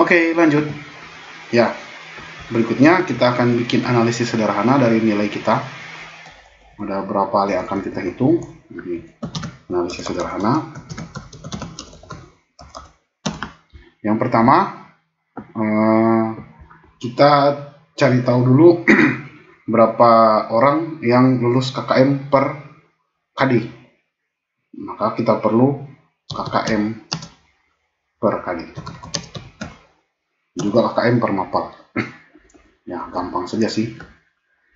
Oke, lanjut. Ya, berikutnya kita akan bikin analisis sederhana dari nilai kita. Ada berapa hal yang akan kita hitung. Jadi, analisis sederhana. Yang pertama, kita cari tahu dulu berapa orang yang lulus KKM per KD. Maka kita perlu KKM per KD. Juga KKM per mapel. Ya, gampang saja sih.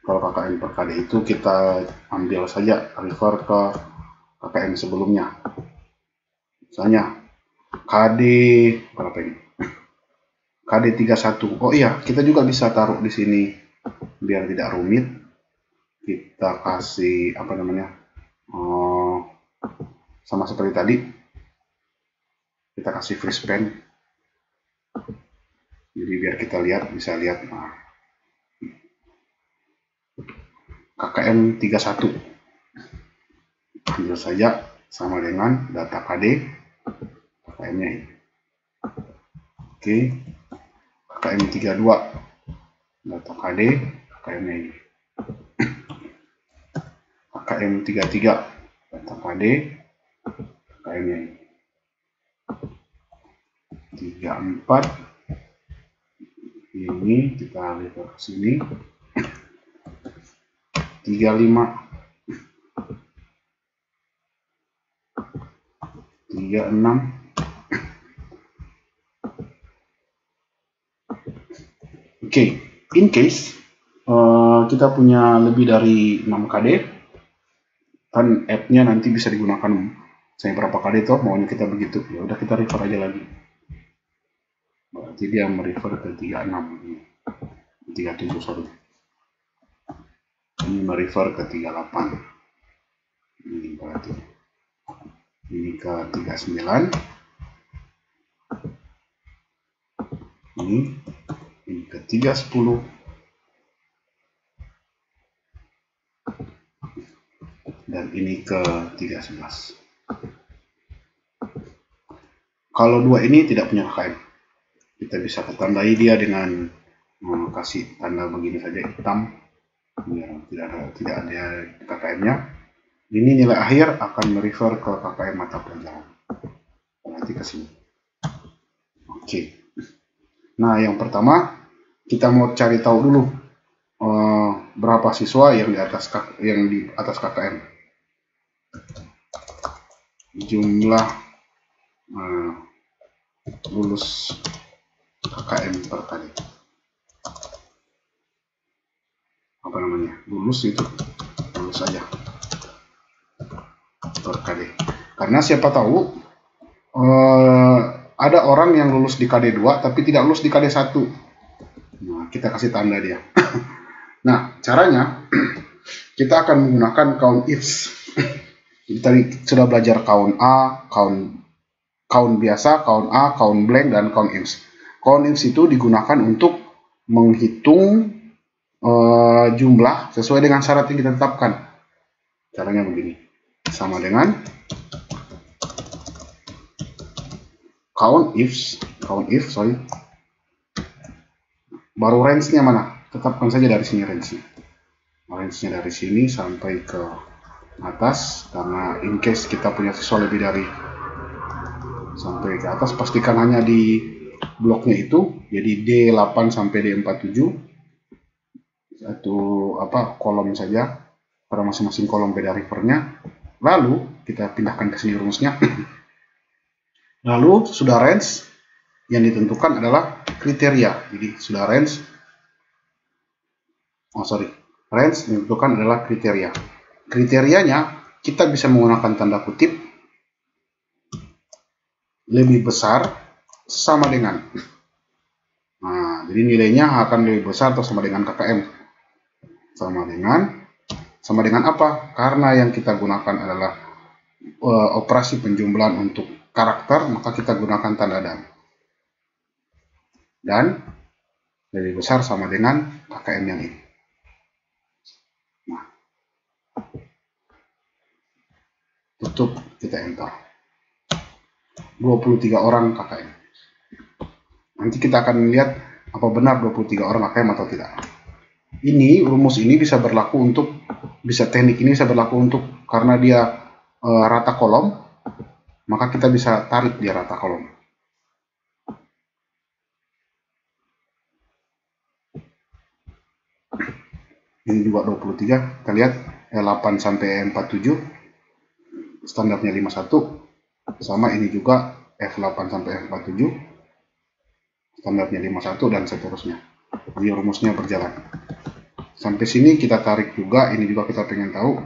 Kalau KKM per KD itu kita ambil saja refer ke KKM sebelumnya. Misalnya KD berapa ini? KD 31. Oh iya, kita juga bisa taruh di sini biar tidak rumit. Kita kasih apa namanya? Sama seperti tadi. Kita kasih free span. Jadi biar kita lihat, bisa lihat KKM 31. Ambil saja sama dengan data KD KKM-nya ini. Oke. KKM 32 data KD KKM-nya ini. KKM 33 data KD KKM-nya ini. 34 ini kita lihat ke sini. 35 36 Oke, in case kita punya lebih dari 6 KD, kan app-nya nanti bisa digunakan saya berapa KD toh maunya kita begitu. Ya udah kita refer aja lagi. Berarti dia merefer ke 36 37 sorry. Ini merefer ke 38. Ini berarti ini ke 39. Ini ke 310. Dan ini ke 311. Kalau dua ini tidak punya KKM, kita bisa tandai dia dengan kasih tanda begini saja hitam, biar tidak ada KKM-nya. Ini nilai akhir akan merefer ke KKM mata pelajaran. Nanti ke sini. Oke. Nah, yang pertama kita mau cari tahu dulu berapa siswa yang di atas KKM. Jumlah lulus KKM per kali. Apa namanya? Lulus itu lulus saja per kali. Karena siapa tahu ada orang yang lulus di KD 2 tapi tidak lulus di KD 1. Nah, kita kasih tanda dia. Nah, caranya kita akan menggunakan count ifs. Tadi sudah belajar count A, count biasa, count A, count blank, dan count ifs. Count ifs itu digunakan untuk menghitung jumlah sesuai dengan syarat yang kita tetapkan. Caranya begini, sama dengan count if, baru range-nya mana? Tetapkan saja dari sini range-nya. Range-nya dari sini sampai ke atas, karena in case kita punya siswa lebih dari sampai ke atas, pastikan hanya di bloknya itu, jadi D8 sampai D47 satu kolom saja, pada masing-masing kolom beda refernya. Lalu kita pindahkan ke sini rumusnya. Lalu sudah range, yang ditentukan adalah kriteria. Jadi sudah range, range ditentukan adalah kriteria. Kriterianya kita bisa menggunakan tanda kutip lebih besar sama dengan. Nah, jadi nilainya akan lebih besar atau sama dengan KKM. Sama dengan apa? Karena yang kita gunakan adalah operasi penjumlahan untuk karakter, maka kita gunakan tanda dan lebih besar sama dengan KKM yang ini. Nah, tutup, kita enter. 23 orang KKM. Nanti kita akan lihat apa benar 23 orang KKM atau tidak. Ini rumus ini bisa berlaku untuk, teknik ini bisa berlaku untuk karena dia rata kolom, maka kita bisa tarik dia rata kolom. Ini juga 23, kita lihat E8 sampai E47 standarnya 51, sama ini juga F8 sampai F47 standarnya 51 dan seterusnya. Jadi rumusnya berjalan. Sampai sini kita tarik juga, ini juga kita pengen tahu,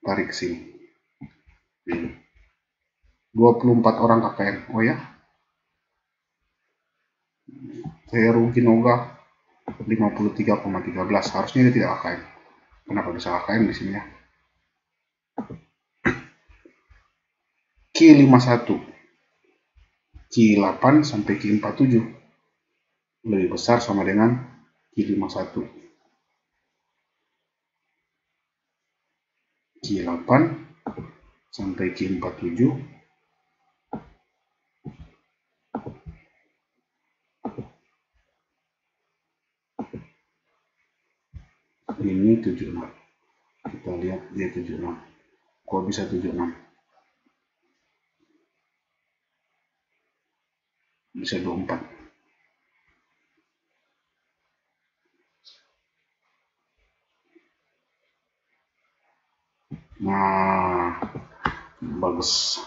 tarik ke sini. 24 orang KKM. Oh ya. Heru Ginoga 53,13. Harusnya dia tidak KKM. Kenapa bisa KKM di sini ya? Q51, Q8 sampai Q47 lebih besar sama dengan Q51. Q8 sampai Q47 ini 76. Kita lihat dia 76. Kok bisa 76? Bisa 24. Nah, bagus.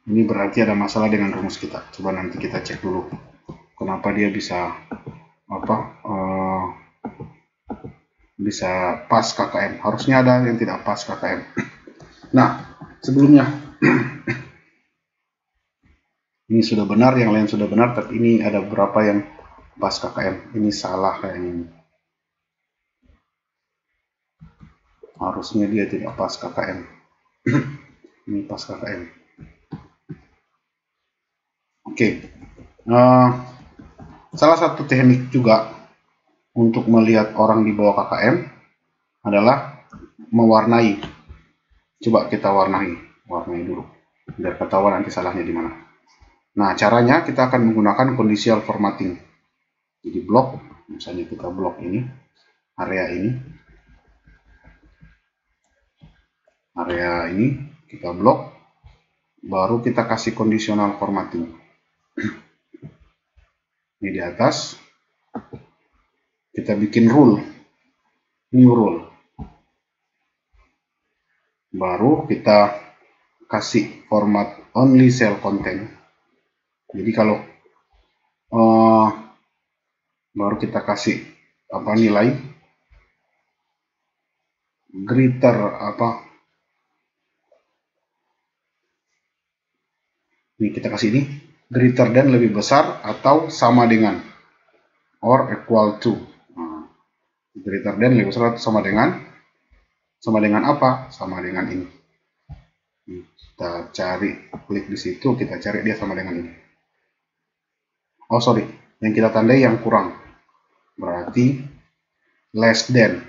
Ini berarti ada masalah dengan rumus kita. Coba nanti kita cek dulu. Kenapa dia bisa bisa pas KKM. Harusnya ada yang tidak pas KKM. Nah, sebelumnya ini sudah benar, yang lain sudah benar, tapi ini ada beberapa yang pas KKM. Ini salah kayaknya ini. Harusnya dia tidak pas KKM. Ini pas KKM. Oke. Salah satu teknik juga untuk melihat orang di bawah KKM adalah mewarnai. Coba kita warnai dulu, biar ketahuan nanti salahnya di mana. Nah, caranya kita akan menggunakan conditional formatting. Jadi blok, misalnya kita blok ini, area ini kita blok, baru kita kasih conditional formatting. Ini di atas, kita bikin rule, new rule, baru kita kasih format only cell content. Jadi kalau baru kita kasih nilai greater ini kita kasih ini greater than, lebih besar atau sama dengan, or equal to. Greater than, lebih besar atau sama dengan apa? Sama dengan ini. Kita cari, klik di situ, kita cari dia sama dengan ini. Oh sorry, yang kita tandai yang kurang, berarti less than,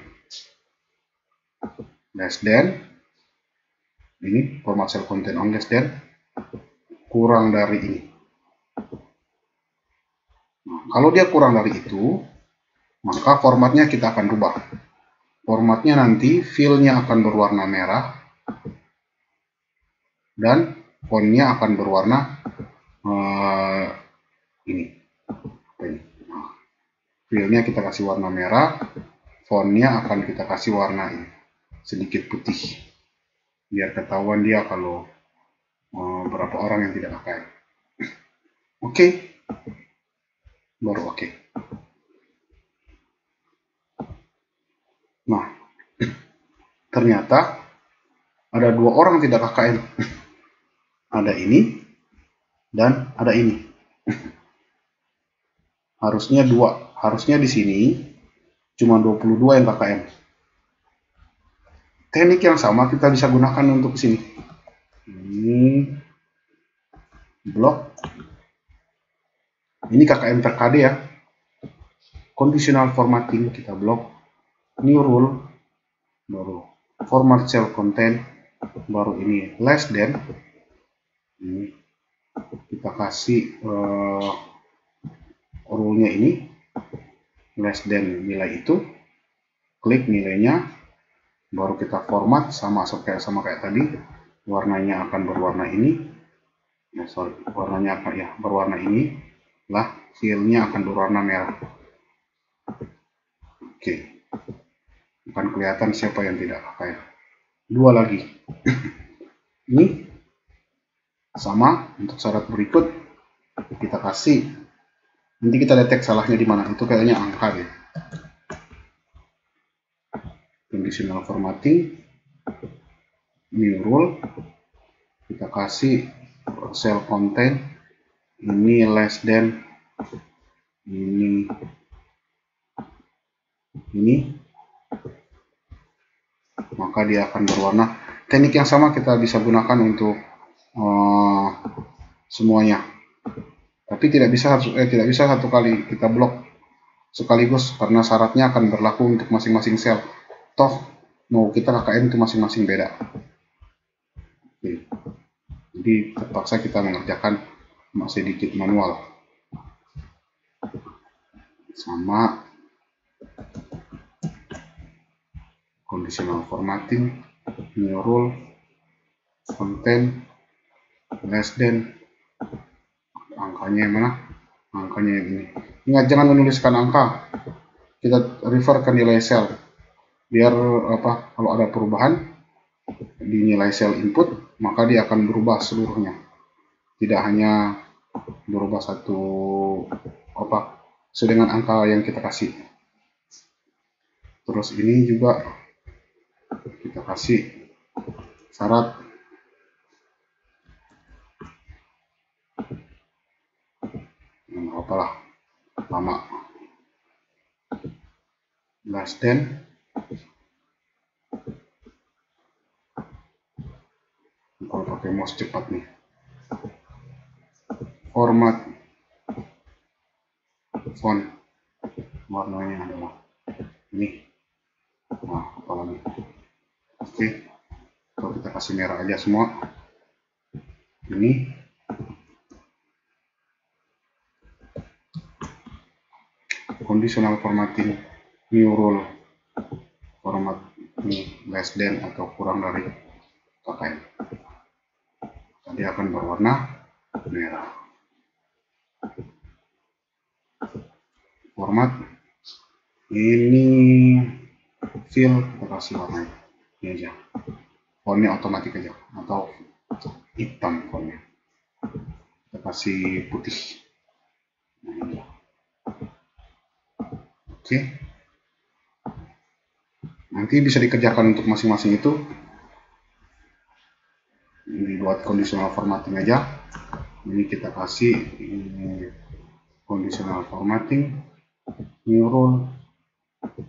ini format cell content on less than, kurang dari ini. Nah, kalau dia kurang dari itu, maka formatnya kita akan rubah. Formatnya nanti fill-nya akan berwarna merah dan font-nya akan berwarna ini. Nah, fill-nya kita kasih warna merah, font-nya akan kita kasih warna ini, sedikit putih, biar ketahuan dia kalau berapa orang yang tidak pakai. Oke. Baru oke. Nah, ternyata ada 2 orang tidak KKM. Ada ini dan ada ini. Harusnya 2. Harusnya di sini cuma 22 yang KKM. Teknik yang sama kita bisa gunakan untuk sini. Ini blok. Ini KKM per KD ya. Conditional formatting kita blok. New rule, baru format cell content, baru ini less than, ini kita kasih rule filenya ini less than nilai itu, klik nilainya, baru kita format sama kayak tadi, warnanya akan berwarna ini, warnanya akan berwarna ini, lah filenya akan berwarna merah. Oke, akan kelihatan siapa yang tidak pakai. Dua lagi, ini sama untuk syarat berikut kita kasih. Nanti kita detek salahnya di mana, itu kayaknya angka ya. Conditional formatting, new rule, kita kasih cell content ini less than ini, maka dia akan berwarna. Teknik yang sama kita bisa gunakan untuk semuanya, tapi tidak bisa satu kali kita blok sekaligus karena syaratnya akan berlaku untuk masing-masing sel. Toh mau kita KKM itu masing-masing beda. Oke. Jadi terpaksa kita mengerjakan sedikit manual. Sama conditional formatting, new rule, content, less than, angkanya yang mana? Angkanya yang ini. Ingat, jangan menuliskan angka, kita refer ke nilai sel, biar kalau ada perubahan di nilai sel input, maka dia akan berubah seluruhnya, tidak hanya berubah satu sesuai dengan angka yang kita kasih. Terus ini juga kita kasih syarat apalah lama, less than, kalau pakai mouse cepat nih, format font warnanya adalah ini. Nah, apalagi oke, kalau kita kasih merah aja semua ini. Conditional formatting, new rule, format ini less than atau kurang dari KKM, tadi akan berwarna merah. Format ini fill, kita kasih warna ini aja, fontnya otomatis aja atau hitam fontnya, kita kasih putih. Nah, ini. Oke, nanti bisa dikerjakan untuk masing-masing itu. Ini buat conditional formatting aja. Ini kita kasih ini conditional formatting, new rule,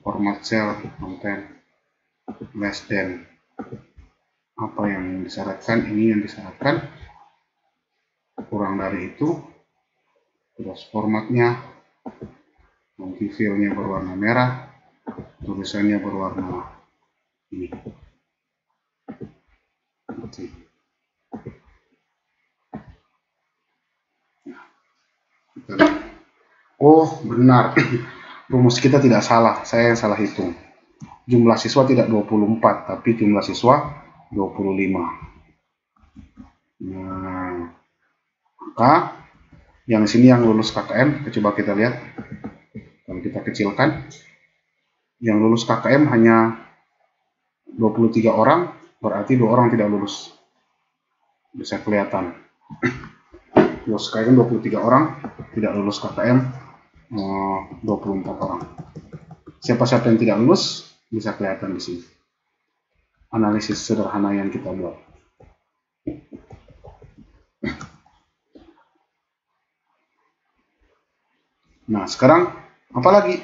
format cell, content, less than. Apa yang disyaratkan, ini yang disyaratkan, kurang dari itu. Terus formatnya, nanti fillnya berwarna merah, tulisannya berwarna ini. Oke. Oh benar, rumus kita tidak salah, saya yang salah hitung. Jumlah siswa tidak 24, tapi jumlah siswa 25. Nah, maka yang sini yang lulus KKM, coba kita lihat. Kalau kita kecilkan, yang lulus KKM hanya 23 orang, berarti 2 orang tidak lulus. Bisa kelihatan. Lulus KKM 23 orang, tidak lulus KKM 24 orang. Siapa-siapa yang tidak lulus bisa kelihatan di sini. Analisis sederhana yang kita buat. Nah, sekarang apa lagi?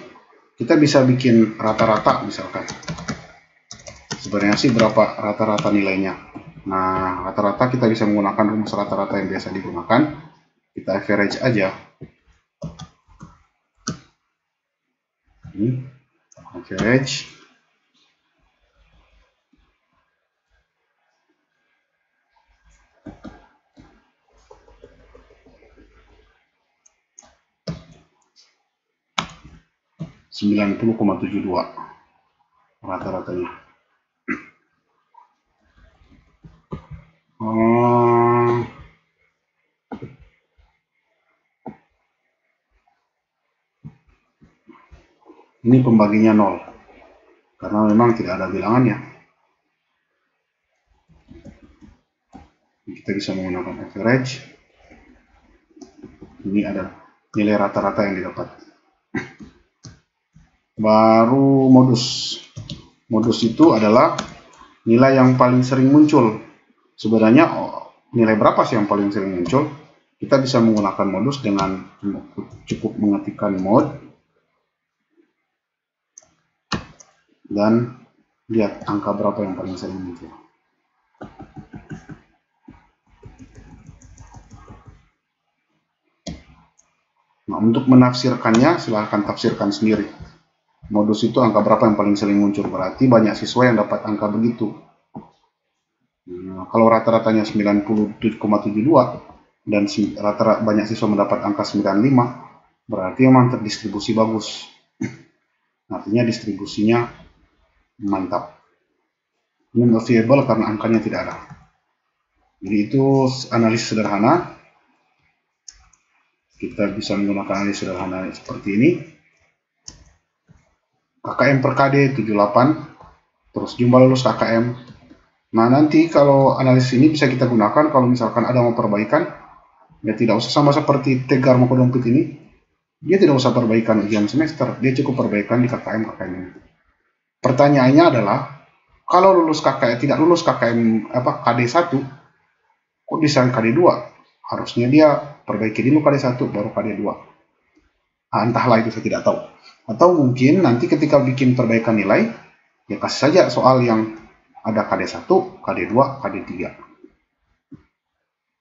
Kita bisa bikin rata-rata misalkan. Sebenarnya sih berapa rata-rata nilainya. Nah, rata-rata kita bisa menggunakan rumus rata-rata yang biasa digunakan. Kita average aja. Ini average. 90,72 rata-ratanya. Ini pembaginya 0 karena memang tidak ada bilangannya. Kita bisa menggunakan average. Ini ada nilai rata-rata yang didapat. Baru modus. Modus itu adalah nilai yang paling sering muncul. Sebenarnya nilai berapa sih yang paling sering muncul? Kita bisa menggunakan modus dengan cukup mengetikkan mod dan lihat angka berapa yang paling sering muncul. Nah, untuk menafsirkannya silahkan tafsirkan sendiri. Modus itu angka berapa yang paling sering muncul, berarti banyak siswa yang dapat angka begitu. Nah, kalau rata-ratanya 97,72 dan rata-rata banyak siswa mendapat angka 95, berarti memang terdistribusi bagus. Artinya distribusinya mantap. Ini variable karena angkanya tidak ada. Jadi itu analisis sederhana. Kita bisa menggunakan analisis sederhana seperti ini. KKM per KD 78, terus jumlah lulus KKM. Nah, nanti kalau analisis ini bisa kita gunakan kalau misalkan ada mau perbaikan, ya tidak usah sama seperti Tegar maupun Dompit ini. Dia tidak usah perbaikan ujian semester, dia cukup perbaikan di KKM ini. Pertanyaannya adalah, kalau lulus KKM tidak lulus KKM KD 1, kok bisa KD 2? Harusnya dia perbaiki dulu KD 1 baru KD 2. Nah, entahlah itu saya tidak tahu. Atau mungkin nanti ketika bikin perbaikan nilai, ya kasih saja soal yang ada KD 1, KD 2, KD 3.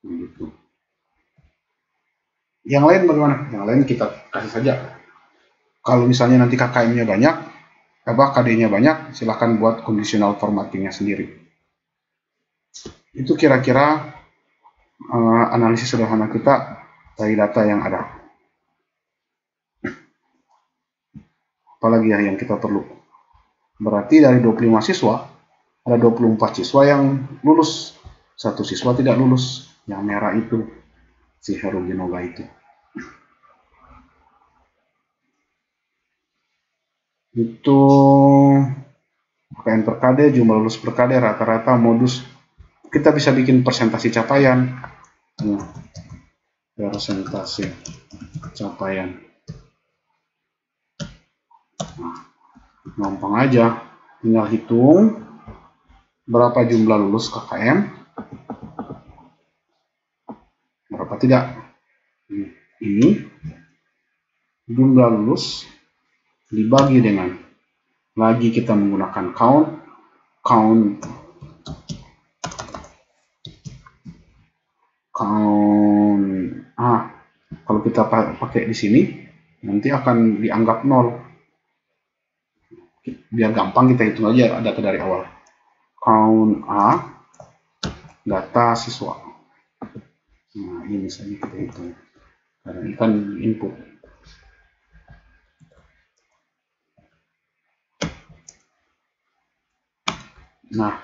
Gitu. Yang lain bagaimana? Yang lain kita kasih saja. Kalau misalnya nanti KKM-nya banyak, KD-nya banyak, silahkan buat conditional formatting-nya sendiri. Itu kira-kira analisis sederhana kita dari data yang ada. Apalagi ya yang kita perlu. Berarti dari 25 siswa, ada 24 siswa yang lulus. 1 siswa tidak lulus. Yang merah itu, si Heru Ginoga itu. Itu KKM per KD, jumlah lulus per KD, rata-rata, modus. Kita bisa bikin persentase capaian. Persentase capaian. Nah, gampang aja, tinggal hitung berapa jumlah lulus KKM, berapa tidak. Ini jumlah lulus dibagi dengan, lagi kita menggunakan count kalau kita pakai di sini nanti akan dianggap 0. Biar gampang kita hitung aja data dari awal. Count A, data siswa. Nah, ini saja kita hitung. Karena ini kan input. Nah,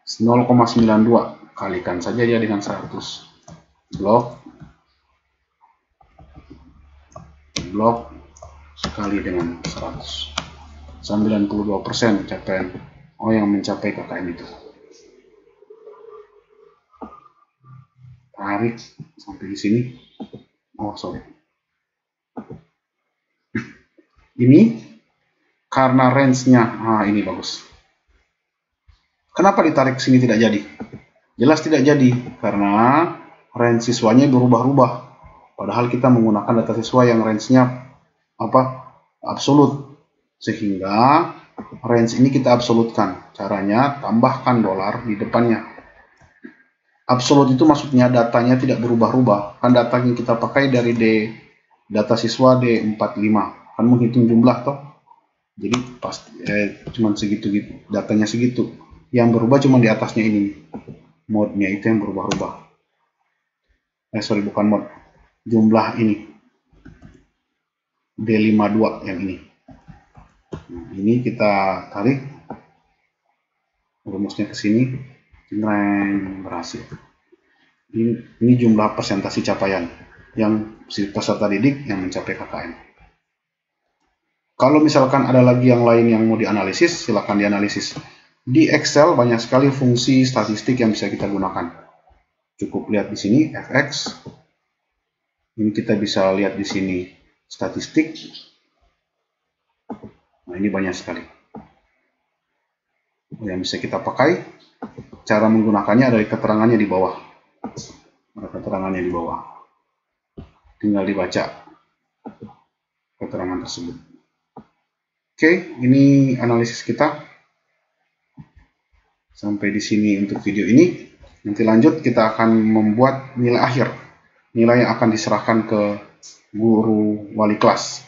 0,92 kalikan saja dia dengan 100. Blok kali dengan 100. 92% capaian yang mencapai KKM itu. Tarik sampai di sini. Ini karena range-nya, ini bagus. Kenapa ditarik sini tidak jadi? Jelas tidak jadi karena range siswanya berubah-ubah. Padahal kita menggunakan data siswa yang range-nya absolut. Sehingga range ini kita absolutkan. Caranya tambahkan dolar di depannya. Absolut itu maksudnya datanya tidak berubah-ubah. Kan data yang kita pakai dari data siswa D45. Kan menghitung jumlah toh. Jadi pasti cuma segitu gitu. Datanya segitu. Yang berubah cuma di atasnya ini. Mode-nya itu yang berubah-ubah. Bukan mode. Jumlah ini. D52 yang ini. ini kita tarik rumusnya ke sini, berhasil. Ini jumlah persentase capaian yang si peserta didik yang mencapai KKM. Kalau misalkan ada lagi yang lain yang mau dianalisis, silakan dianalisis. Di Excel banyak sekali fungsi statistik yang bisa kita gunakan. Cukup lihat di sini fx. Ini kita bisa lihat di sini statistik. Nah, ini banyak sekali yang bisa kita pakai. Cara menggunakannya ada di keterangannya di bawah. Ada keterangannya di bawah. Tinggal dibaca keterangan tersebut. Oke, ini analisis kita. Sampai di sini untuk video ini. Nanti lanjut kita akan membuat nilai akhir. Nilai yang akan diserahkan ke guru wali kelas.